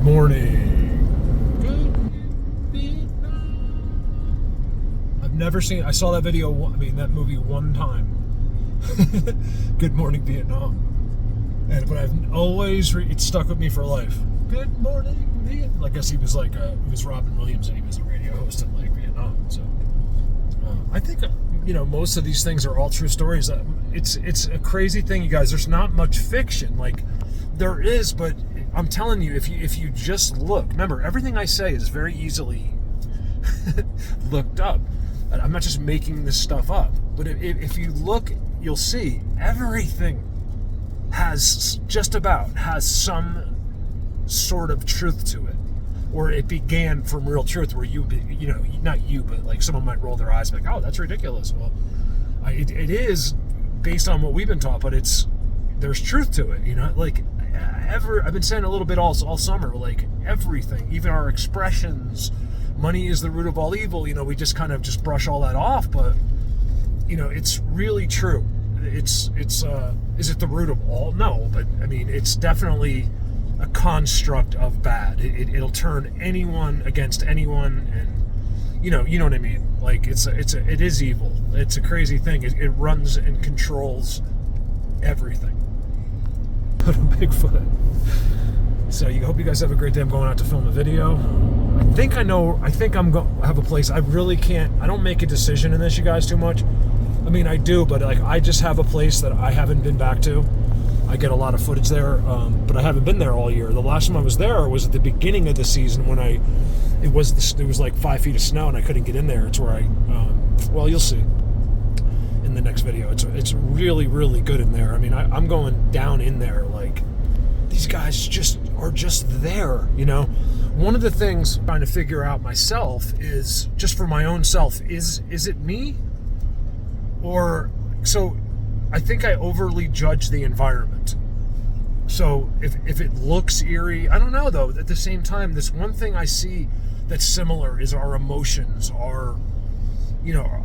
morning. I've never seen. I saw that video. That movie one time. Good Morning Vietnam. But I've always it stuck with me for life. Good morning Vietnam. I guess he was Robin Williams and he was a radio host in Vietnam. So I think most of these things are all true stories. It's a crazy thing, you guys. There's not much fiction. There is, but I'm telling you, if you just look, remember, everything I say is very easily looked up. I'm not just making this stuff up. But if you look, you'll see everything has some sort of truth to it, or it began from real truth. Where not you, but someone might roll their eyes like, "Oh, that's ridiculous." Well, it is based on what we've been taught, but there's truth to it. I've been saying a little bit all summer, everything, even our expressions, money is the root of all evil, we just kind of just brush all that off, but it's really true. It's is it the root of all? No, but it's definitely a construct of bad. It'll turn anyone against anyone, and you know what I mean. It is evil. It's a crazy thing. It runs and controls everything. But a Bigfoot. So hope you guys have a great day. I'm going out to film a video. I think I'm going to have a place. I really can't. I don't make a decision in this, you guys, too much. I do, but I just have a place that I haven't been back to. I get a lot of footage there, but I haven't been there all year. The last time I was there was at the beginning of the season when it was like 5 feet of snow and I couldn't get in there. It's where you'll see in the next video. It's really, really good in there. I'm going down in there. These guys are just there, One of the things I'm trying to figure out myself is, just for my own self, is it me? So I think I overly judge the environment. So if it looks eerie, I don't know though. At the same time, this one thing I see that's similar is our emotions. I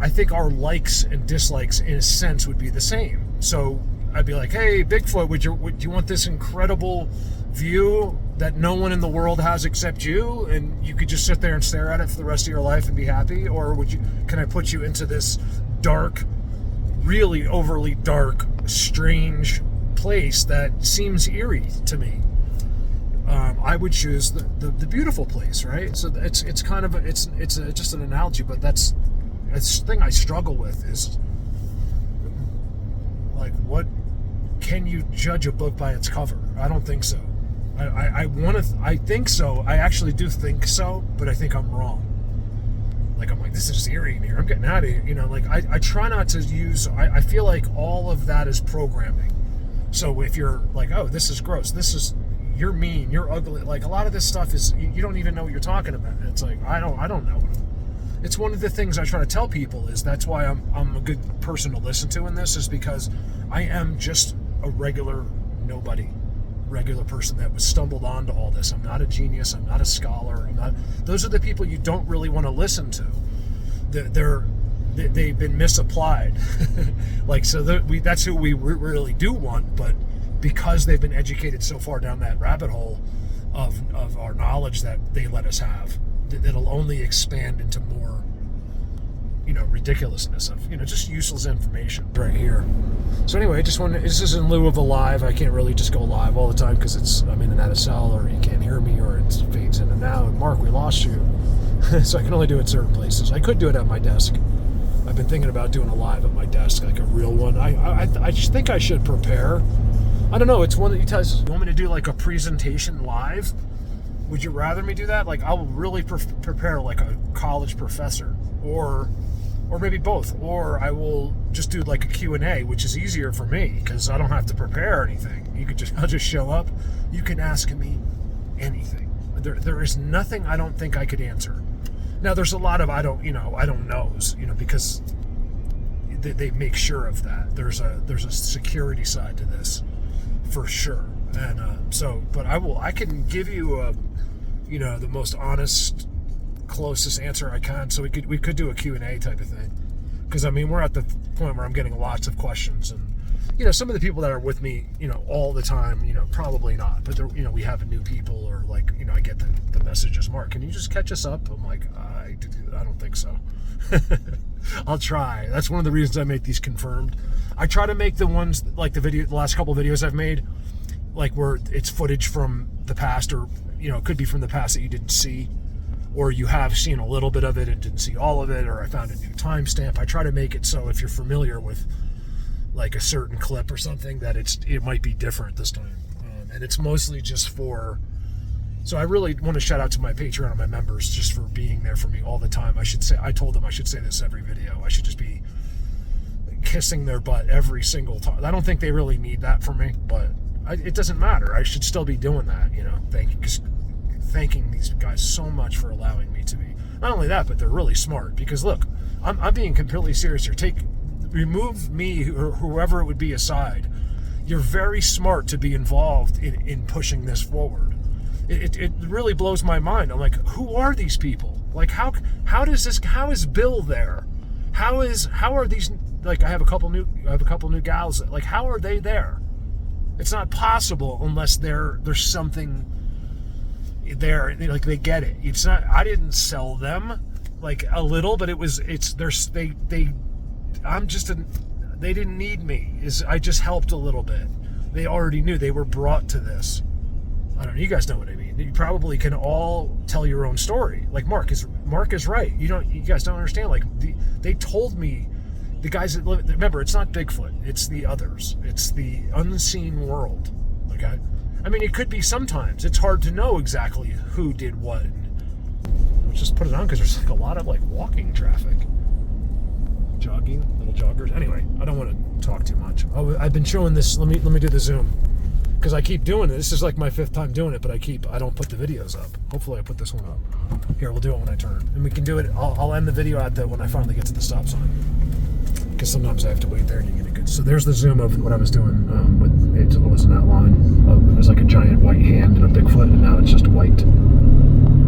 think our likes and dislikes in a sense would be the same. So I'd be like, hey, Bigfoot, would you want this incredible view that no one in the world has except you, and you could just sit there and stare at it for the rest of your life and be happy? Or can I put you into this dark, really overly dark, strange place that seems eerie to me? I would choose the beautiful place, right? So it's kind of it's just an analogy, but that's the thing I struggle with is what can you judge a book by its cover? I don't think so. I think so. I actually do think so, but I think I'm wrong. I'm like, this is just eerie in here. I'm getting out of here. I try not to use. I feel like all of that is programming. So if you're like, oh, this is gross, you're mean, you're ugly. A lot of this stuff is you don't even know what you're talking about. It's I don't know. It's one of the things I try to tell people is that's why I'm a good person to listen to in this, is because I am just a regular person that was stumbled onto all this. I'm not a genius. I'm not a scholar. Those are the people you don't really want to listen to. They've been misapplied. That's who we really do want, but because they've been educated so far down that rabbit hole of our knowledge that they let us have, it'll only expand into more ridiculousness of just useless information right here. So anyway, this is in lieu of a live. I can't really just go live all the time because I'm in and out of cell, or you can't hear me, or it fades in and out. Mark, we lost you. So I can only do it certain places. I could do it at my desk. I've been thinking about doing a live at my desk, like a real one. I just think I should prepare. I don't know. It's one that you want me to do a presentation live. Would you rather me do that? I will really prepare like a college professor, or maybe both, or I will just do a Q&A, which is easier for me because I don't have to prepare anything. I'll just show up. You can ask me anything. There is nothing I don't think I could answer. Now there's a lot of I don't knows, because they make sure of that. There's a security side to this, for sure. And but I can give you the most honest, closest answer I can. So we could do a Q&A type of thing, because we're at the point where I'm getting lots of questions, and you know, some of the people that are with me, you know, all the time, you know, probably not. But, you know, we have new people, or like, you know, I get the messages, Mark, can you just catch us up? I'm like, I don't think so. I'll try. That's one of the reasons I make these confirmed. I try to make the ones, like the last couple videos I've made, like where it's footage from the past, or, you know, it could be from the past that you didn't see, or you have seen a little bit of it and didn't see all of it, or I found a new timestamp. I try to make it so if you're familiar with like a certain clip or something, that it might be different this time. And it's mostly just for, so I really want to shout out to my Patreon and my members just for being there for me all the time. I told them I should say this every video. I should just be kissing their butt every single time. I don't think they really need that from me, but it doesn't matter. I should still be doing that, you know, thanking these guys so much for allowing me to be. Not only that, but they're really smart, because look, I'm being completely serious here. Remove me or whoever it would be aside. You're very smart to be involved in pushing this forward. It really blows my mind. I'm like, who are these people? Like, how is Bill there? How are these, like, I have a couple new gals, like, how are they there? It's not possible unless there's something there, like, they get it. It's not, I didn't sell them, like, a little, but they didn't need me. I just helped a little bit. They already knew. They were brought to this. I don't know. You guys know what I mean. You probably can all tell your own story. Like Mark is right. You guys don't understand. Like they told me, the guys that live. Remember, it's not Bigfoot. It's the others. It's the unseen world. Okay. I mean, it could be sometimes. It's hard to know exactly who did what. Let's just put it on because there's like a lot of like walking traffic. Jogging, little joggers. Anyway, I don't want to talk too much. Oh, I've been showing this. Let me do the zoom, because I keep doing it. This is like my 5th time doing it, but I don't put the videos up. Hopefully I put this one up. Here, we'll do it when I turn, and we can do it. I'll end the video when I finally get to the stop sign, because sometimes I have to wait there and you get it good. So there's the zoom of what I was doing with it. Was in that line. It was like a giant white hand and a Bigfoot, and now it's just white.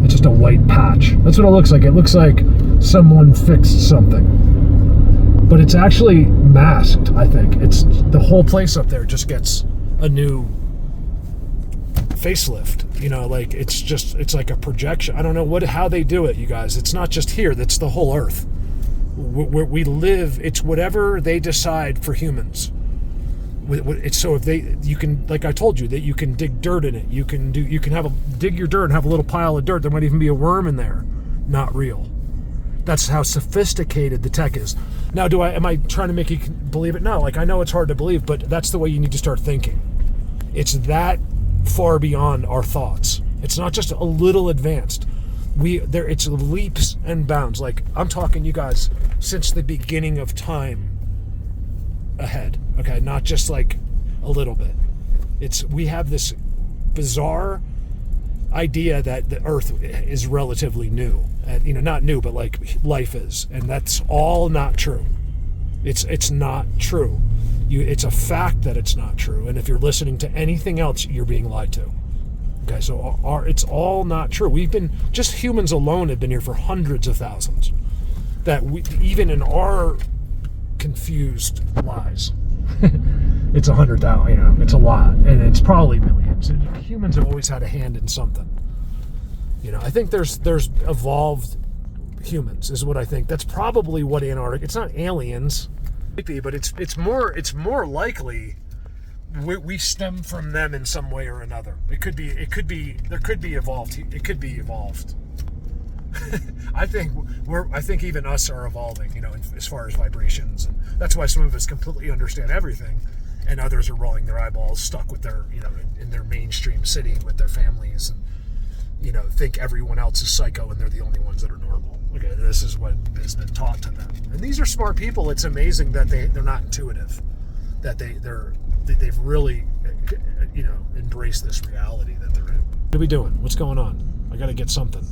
It's just a white patch. That's what it looks like. It looks like someone fixed something. But it's actually masked, I think. It's the whole place up there just gets a new facelift. You know, like it's like a projection. I don't know how they do it, you guys. It's not just here. That's the whole Earth. Where we live, it's whatever they decide for humans. It's so if you can, like I told you, that you can dig dirt in it. You can dig your dirt and have a little pile of dirt. There might even be a worm in there. Not real. That's how sophisticated the tech is. Now, am I trying to make you believe it? No, like I know it's hard to believe, but that's the way you need to start thinking. It's that far beyond our thoughts. It's not just a little advanced. It's leaps and bounds. Like I'm talking, you guys, since the beginning of time ahead. Okay, not just like a little bit. We have this bizarre idea that the Earth is relatively new. Not new, but like life is, and that's all not true. It's not true. It's a fact that it's not true, and if you're listening to anything else, you're being lied to. Okay, so it's all not true. Just humans alone have been here for hundreds of thousands. Even in our confused lies, it's 100,000. It's a lot, and it's probably millions. Humans have always had a hand in something. I think there's evolved humans is what I think. That's probably what Antarctica. It's not aliens, but it's more likely we stem from them in some way or another. There could be evolved. It could be evolved. I think even us are evolving, as far as vibrations, and that's why some of us completely understand everything, and others are rolling their eyeballs, stuck with their, in their mainstream city with their families, and think everyone else is psycho and they're the only ones that are normal. Okay, this is what has been taught to them, and these are smart people. It's amazing that they're not intuitive, that they've really, embraced this reality that they're in. What are we doing? What's going on? I got to get something.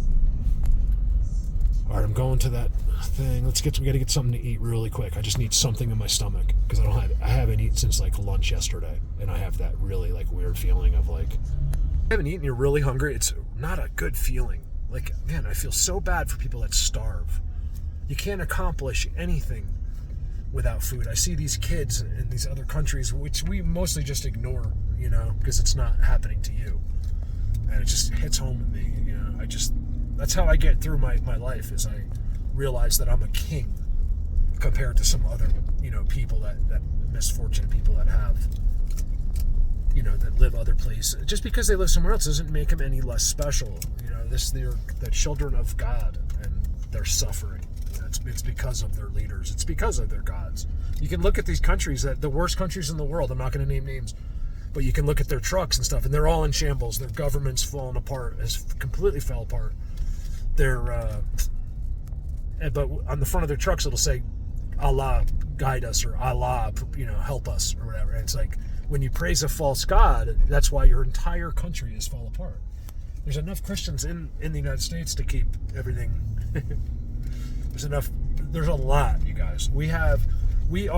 All right, I'm going to that thing. We got to get something to eat really quick. I just need something in my stomach because I haven't eaten since like lunch yesterday, and I have that really like weird feeling of like I haven't eaten. You're really hungry. It's not a good feeling. Like, man, I feel so bad for people that starve. You can't accomplish anything without food. I see these kids in these other countries, which we mostly just ignore, because it's not happening to you. And it just hits home with me, that's how I get through my life, is I realize that I'm a king compared to some other, people that misfortunate people that have, that live other places. Just because they live somewhere else doesn't make them any less special. They're the children of God, and they're suffering. It's because of their leaders. It's because of their gods. You can look at these countries, the worst countries in the world. I'm not going to name names, but you can look at their trucks and stuff, and they're all in shambles. Their government's fallen apart, has completely fell apart. But on the front of their trucks, it'll say, Allah guide us, or Allah, help us, or whatever. And it's like, when you praise a false god, that's why your entire country is fall apart. There's enough Christians in the United States to keep everything. There's a lot, you guys. Have you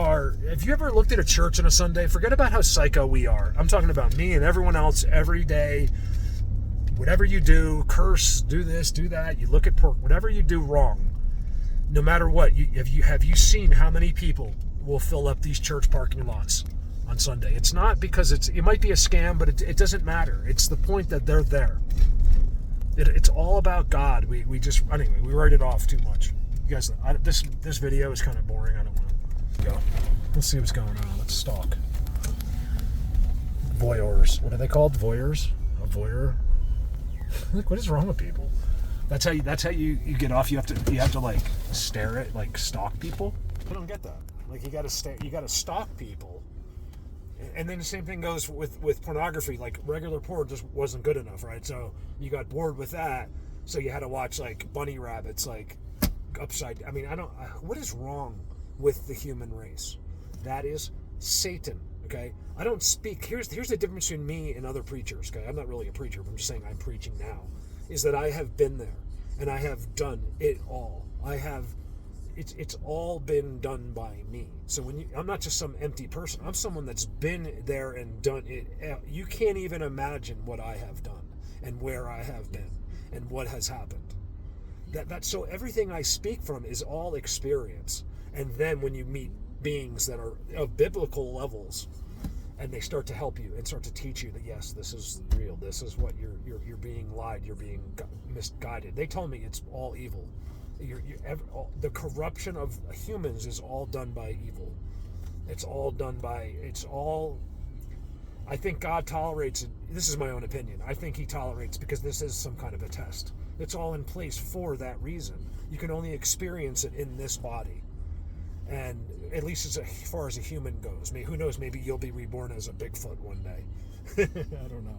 ever looked at a church on a Sunday? Forget about how psycho we are. I'm talking about me and everyone else every day. Whatever you do, curse, do this, do that, you look at pork, whatever you do wrong, no matter what, have you seen how many people will fill up these church parking lots on Sunday? It's not because it might be a scam, but it doesn't matter. It's the point that they're there. It's all about God. We write it off too much. You guys, this video is kind of boring. I don't want to go. Let's see what's going on. Let's stalk. Voyeurs. What are they called? Voyeurs? A voyeur? Like, what is wrong with people? That's how you get off. You have to like stare at, like, stalk people. I don't get that. Like, you got to stalk people. And then the same thing goes with pornography. Like, regular porn just wasn't good enough, right? So you got bored with that, so you had to watch, like, bunny rabbits, like, upside. I mean, what is wrong with the human race? That is Satan. Okay, I don't speak. Here's the difference between me and other preachers. Okay, I'm not really a preacher, but I'm just saying I'm preaching now. Is that I have been there, and I have done it all. It's all been done by me. So I'm not just some empty person. I'm someone that's been there and done it. You can't even imagine what I have done and where I have been and what has happened. So everything I speak from is all experience. And then when you meet beings that are of biblical levels, and they start to help you and start to teach you that, yes, this is real. This is what you're being lied. You're being misguided. They told me it's all evil. The corruption of humans is all done by evil. I think God tolerates it. This is my own opinion. I think he tolerates because this is some kind of a test. It's all in place for that reason. You can only experience it in this body. And at least as far as a human goes. Who knows, maybe you'll be reborn as a Bigfoot one day. I don't know.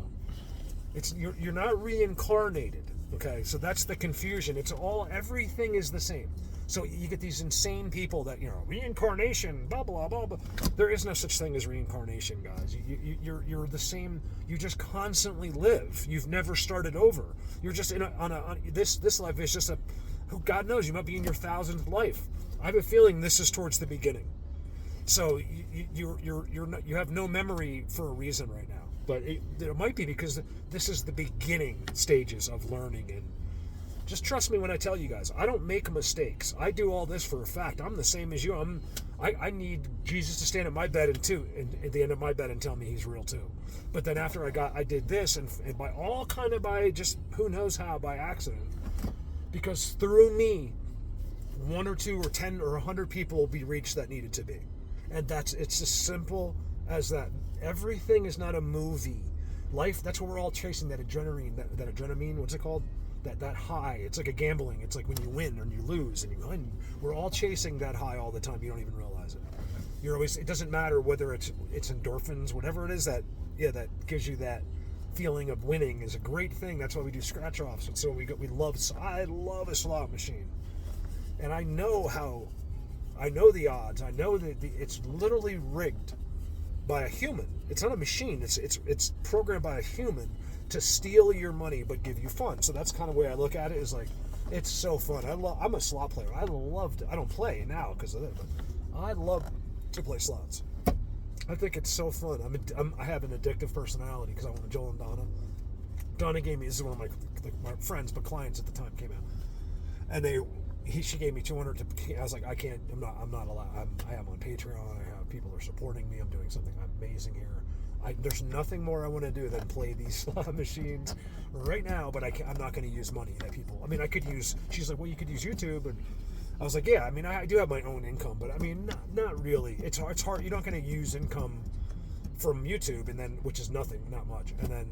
You're not reincarnated, okay? So that's the confusion. Everything is the same. So you get these insane people that, reincarnation, blah, blah, blah, blah. There is no such thing as reincarnation, guys. You're the same. You just constantly live. You've never started over. You're just this life is just who God knows, you might be in your 1000th life. I have a feeling this is towards the beginning. So you have no memory for a reason right now. But it might be because this is the beginning stages of learning. And just trust me when I tell you guys, I don't make mistakes. I do all this for a fact. I'm the same as you. I need Jesus to stand at my bed at the end of my bed and tell me he's real too. But then after I did this, and by just who knows how, by accident, because through me, 1 or 2 or 10 or 100 people will be reached that needed to be. And it's as simple as that. Everything is not a movie. Life, that's what we're all chasing, that adrenaline, that adrenaline, what's it called? That high. It's like a gambling. It's like when you win and you lose and you win. We're all chasing that high all the time. You don't even realize it. It doesn't matter whether it's endorphins, whatever it is that gives you that feeling of winning is a great thing. That's why we do scratch offs. And so I love a slot machine. And I know the odds. I know that it's literally rigged by a human. It's not a machine. It's programmed by a human to steal your money but give you fun. So that's kind of the way I look at it. Is like, it's so fun. I'm a slot player. I don't play now because of it, but I love to play slots. I think it's so fun. I have an addictive personality because I went with Joel and Donna. Donna gave me, this is one of my friends, but clients at the time came out, and she gave me 200 to. I was like, I can't. I'm not allowed. I am on Patreon. I have people are supporting me. I'm doing something amazing here. There's nothing more I want to do than play these slot machines right now. But I'm not going to use money that people. I mean, I could use. She's like, well, you could use YouTube, and I was like, yeah. I mean, I do have my own income, but I mean, not really. It's hard. You're not going to use income from YouTube, and then which is nothing, not much, and then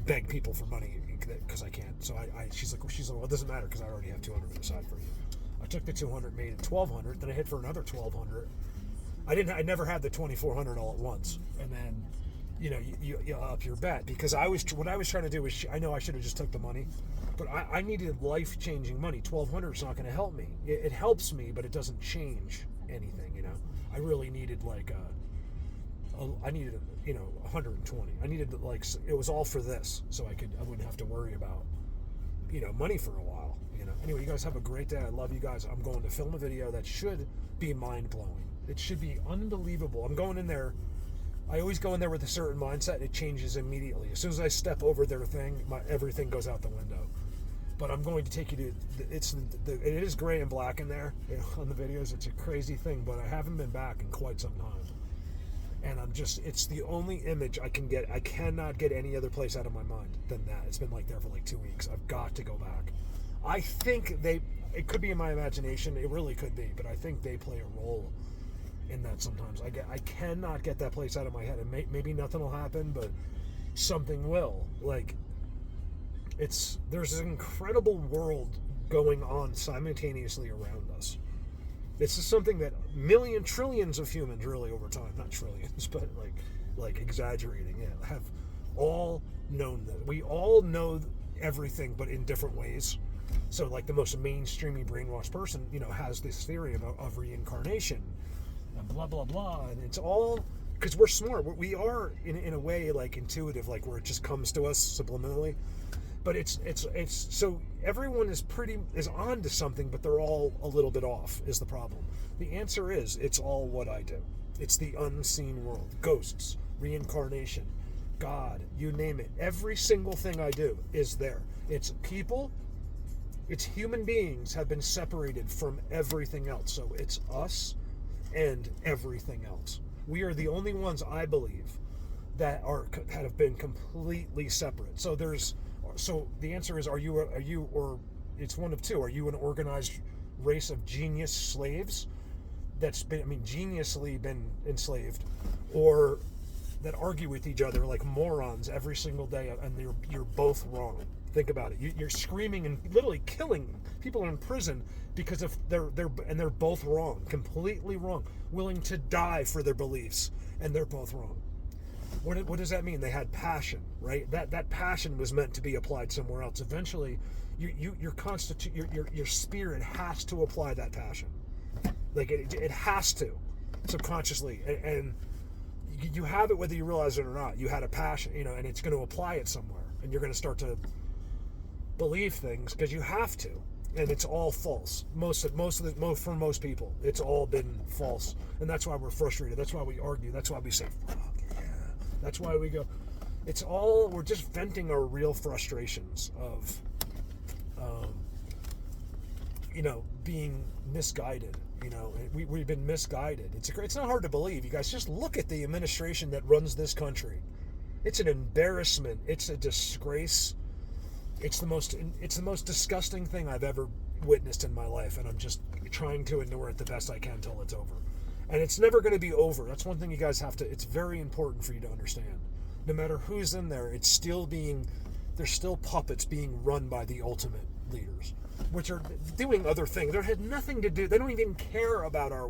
beg people for money because I can't. So she's like, well, it doesn't matter because I already have 200 aside for you. I took the 200, made it 1,200, then I hit for another 1,200. I never had the 2,400 all at once, and then you up your bet because what I was trying to do was I know I should have just took the money, but I needed life-changing money. 1,200 is not going to help me. It helps me, but it doesn't change anything. I really needed I needed 120. I needed it was all for this, so I wouldn't have to worry about money for a while. Anyway, you guys have a great day. I love you guys. I'm going to film a video that should be mind-blowing. It should be unbelievable. I'm going in there. I always go in there with a certain mindset. It changes immediately. As soon as I step over their thing, everything goes out the window. But I'm going to take you to. It is gray and black in there on the videos. It's a crazy thing, but I haven't been back in quite some time. And it's the only image I can get. I cannot get any other place out of my mind than that. It's been there for 2 weeks. I've got to go back. I think it could be in my imagination. It really could be, but I think they play a role in that sometimes. I cannot get that place out of my head. And maybe nothing will happen, but something will. There's an incredible world going on simultaneously around us. This is something that trillions of humans really over time, not trillions, but like exaggerating, have all known that. We all know everything, but in different ways. So the most mainstreamy brainwashed person, has this theory of reincarnation and blah, blah, blah. And it's all because we're smart. We are in a way intuitive, where it just comes to us subliminally. But it's so everyone is on to something, but they're all a little bit off is the problem. The answer is it's all what I do. It's the unseen world, ghosts, reincarnation, God, you name it. Every single thing I do is there. It's people, it's human beings have been separated from everything else. So it's us and everything else. We are the only ones, I believe, that have been completely separate. So the answer is, are you, or it's one of two. Are you an organized race of genius slaves that's been, geniusly been enslaved, or that argue with each other like morons every single day, and you're both wrong? Think about it. You're screaming and literally killing people in prison because they're both wrong, completely wrong, willing to die for their beliefs, and they're both wrong. What does that mean? They had passion, right? That passion was meant to be applied somewhere else. Eventually, your spirit has to apply that passion. It has to, subconsciously, and you have it whether you realize it or not. You had a passion, and it's going to apply it somewhere, and you're going to start to believe things because you have to, and it's all false. For most people, it's all been false, and that's why we're frustrated. That's why we argue. That's why we say, "Fuck yeah." That's why we go. We're just venting our real frustrations of, being misguided. We've been misguided. It's not hard to believe. You guys just look at the administration that runs this country. It's an embarrassment. It's a disgrace. It's the most disgusting thing I've ever witnessed in my life, and I'm just trying to ignore it the best I can until it's over. And it's never going to be over. That's one thing you guys have to. It's very important for you to understand. No matter who's in there, they're still puppets being run by the ultimate leaders, which are doing other things. They had nothing to do. They don't even care about our